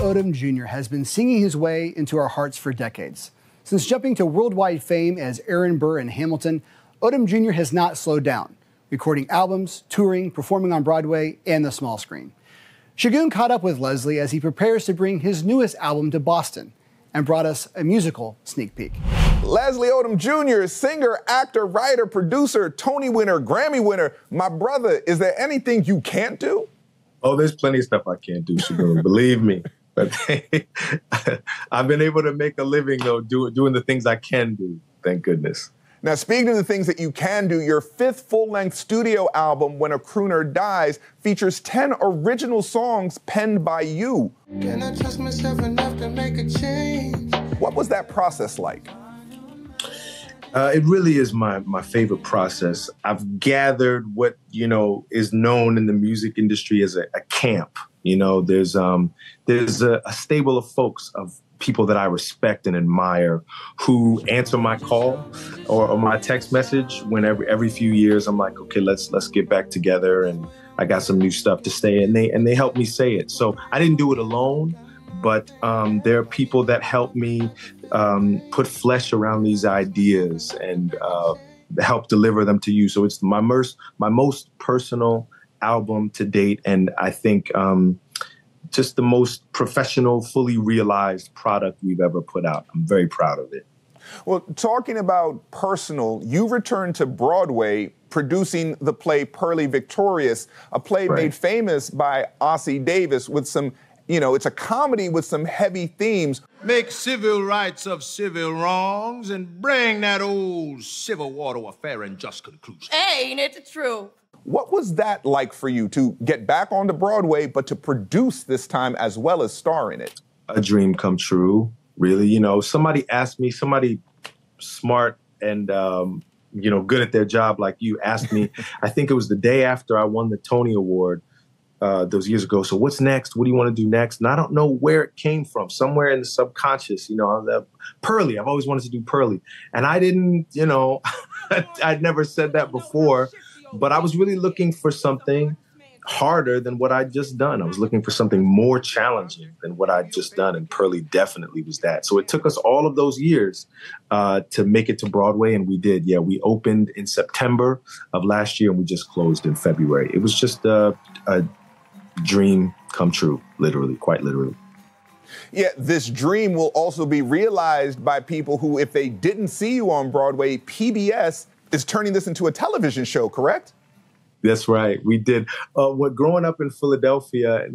Odom Jr. has been singing his way into our hearts for decades. Since jumping to worldwide fame as Aaron Burr in Hamilton, Odom Jr. has not slowed down, recording albums, touring, performing on Broadway and the small screen. Segun caught up with Leslie as he prepares to bring his newest album to Boston and brought us a musical sneak peek. Leslie Odom Jr., singer, actor, writer, producer, Tony winner, Grammy winner. My brother, is there anything you can't do? Oh, there's plenty of stuff I can't do, Segun, believe me. But I've been able to make a living, though, doing the things I can do, thank goodness. Now, speaking of the things that you can do, your fifth full-length studio album, When a Crooner Dies, features 10 original songs penned by you. Can I trust myself enough to make a change? What was that process like? It really is my favorite process. I've gathered what, is known in the music industry as a camp. There's a stable of folks, of people that I respect and admire, who answer my call or my text message whenever every few years. I'm like, okay, let's get back together, and I got some new stuff to say, and they help me say it. So I didn't do it alone, but there are people that help me put flesh around these ideas and help deliver them to you. So it's my most personal album to date, and I think just the most professional, fully realized product we've ever put out. I'm very proud of it. Well, talking about personal, you returned to Broadway producing the play Pearly Victorious, a play made famous by Ossie Davis with some, it's a comedy with some heavy themes. Make civil rights of civil wrongs and bring that old Civil War to a fair and just conclusion. Ain't it the truth? What was that like for you to get back onto Broadway, but to produce this time as well as star in it? A dream come true, really. Somebody asked me, somebody smart and, good at their job like you asked me, I think it was the day after I won the Tony Award those years ago. So what's next? What do you want to do next? And I don't know where it came from, somewhere in the subconscious, Pearly. I've always wanted to do Pearly. And I didn't, I'd never said that before. But I was really looking for something harder than what I'd just done. I was looking for something more challenging than what I'd just done, and Pearly definitely was that. So it took us all of those years to make it to Broadway, and we did. Yeah, we opened in September of last year, and we just closed in February. It was just a dream come true, literally, quite literally. Yeah, this dream will also be realized by people who, if they didn't see you on Broadway, PBS is turning this into a television show, correct? That's right. We did. Growing up in Philadelphia,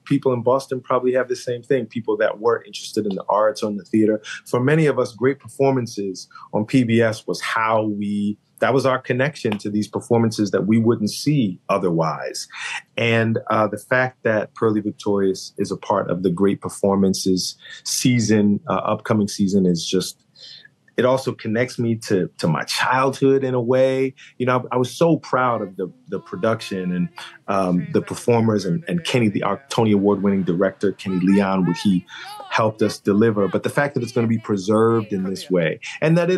people in Boston probably have the same thing. People that weren't interested in the arts or in the theater. For many of us, great performances on PBS was that was our connection to these performances that we wouldn't see otherwise. And the fact that Pearly Victorious is a part of the great performances season, upcoming season, is just, it also connects me to my childhood in a way. I was so proud of the production and the performers and Kenny, our Tony Award-winning director, Kenny Leon, what he helped us deliver. But the fact that it's going to be preserved in this way, and that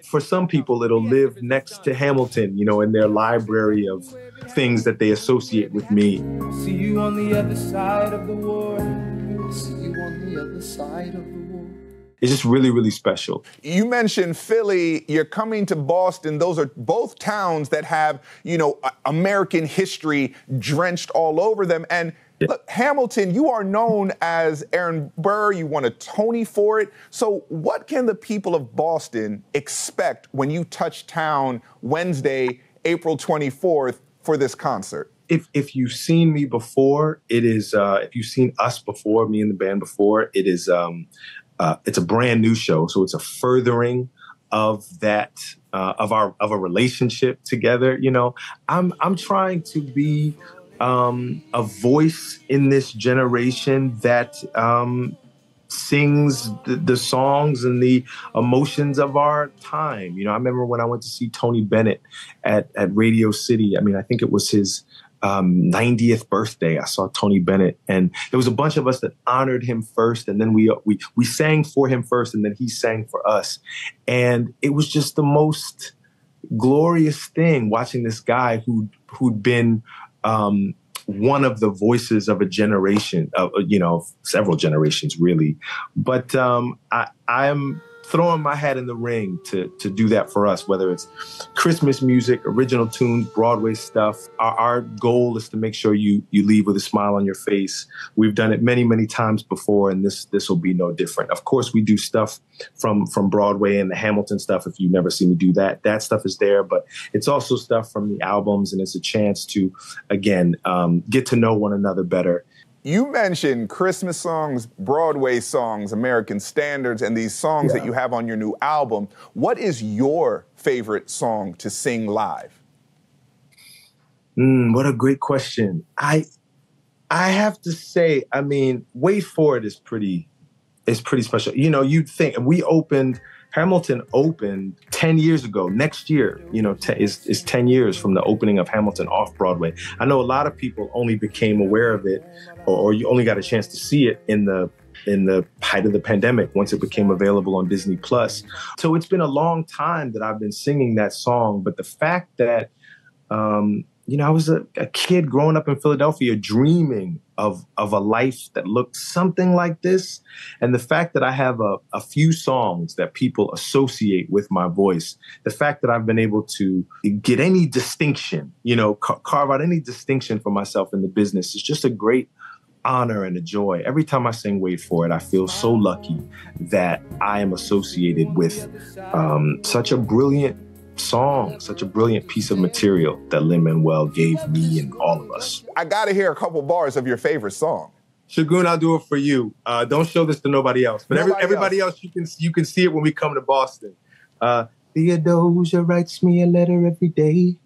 for some people, it'll live next to Hamilton, in their library of things that they associate with me. See you on the other side of the war. See you on the other side of the war. It's just really, really special. You mentioned Philly, you're coming to Boston. Those are both towns that have, American history drenched all over them. And look, Hamilton, you are known as Aaron Burr. You won a Tony for it. So what can the people of Boston expect when you touch town Wednesday, April 24th for this concert? If you've seen me before, it is, if you've seen us before, me and the band before, it is, it's a brand new show, so it's a furthering of that of a relationship together. I'm trying to be a voice in this generation that sings the songs and the emotions of our time. I remember when I went to see Tony Bennett at Radio City. I think it was his 90th birthday. I saw Tony Bennett, and there was a bunch of us that honored him first, and then we sang for him first, and then he sang for us. And it was just the most glorious thing watching this guy who'd been one of the voices of a generation, of several generations, really. But I'm throwing my hat in the ring to do that for us, whether it's Christmas music, original tunes, Broadway stuff. Our goal is to make sure you leave with a smile on your face. We've done it many, many times before, and this will be no different. Of course, we do stuff from Broadway and the Hamilton stuff. If you've never seen me do that, that stuff is there, but it's also stuff from the albums, and it's a chance to, again, get to know one another better. You mentioned Christmas songs, Broadway songs, American standards, and these songs that you have on your new album. What is your favorite song to sing live? What a great question. I have to say, I mean, Wait For It is pretty special. You'd think, and Hamilton opened 10 years ago. Next year, is 10 years from the opening of Hamilton off Broadway. I know a lot of people only became aware of it, or you only got a chance to see it in the height of the pandemic, once it became available on Disney Plus. So it's been a long time that I've been singing that song. But the fact that, I was a kid growing up in Philadelphia dreaming of a life that looked something like this. And the fact that I have a few songs that people associate with my voice, the fact that I've been able to get any distinction, carve out any distinction for myself in the business is just a great honor and a joy. Every time I sing Wait For It, I feel so lucky that I am associated with such a brilliant song, such a brilliant piece of material that Lin-Manuel gave me and all of us. I gotta hear a couple bars of your favorite song. Segun, I'll do it for you. Don't show this to nobody else, but everybody else you can see it when we come to Boston. Theodosia writes me a letter every day.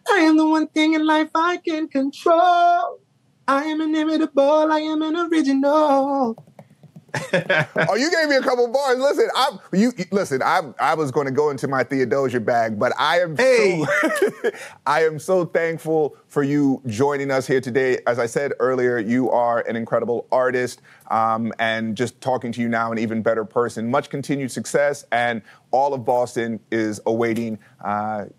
I am the one thing in life I can control. I am inimitable. I am an original. Oh, you gave me a couple bars. Listen, I was going to go into my Theodosia bag, but I am so thankful for you joining us here today. As I said earlier, you are an incredible artist, and just talking to you now, an even better person. Much continued success, and all of Boston is awaiting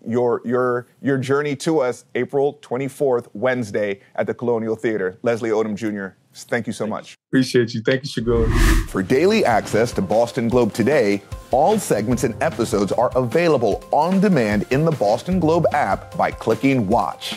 your journey to us, April 24th, Wednesday, at the Colonial Theater. Leslie Odom Jr., thank you so much. Appreciate you. Thank you, Segun. For daily access to Boston Globe Today, all segments and episodes are available on demand in the Boston Globe app by clicking Watch.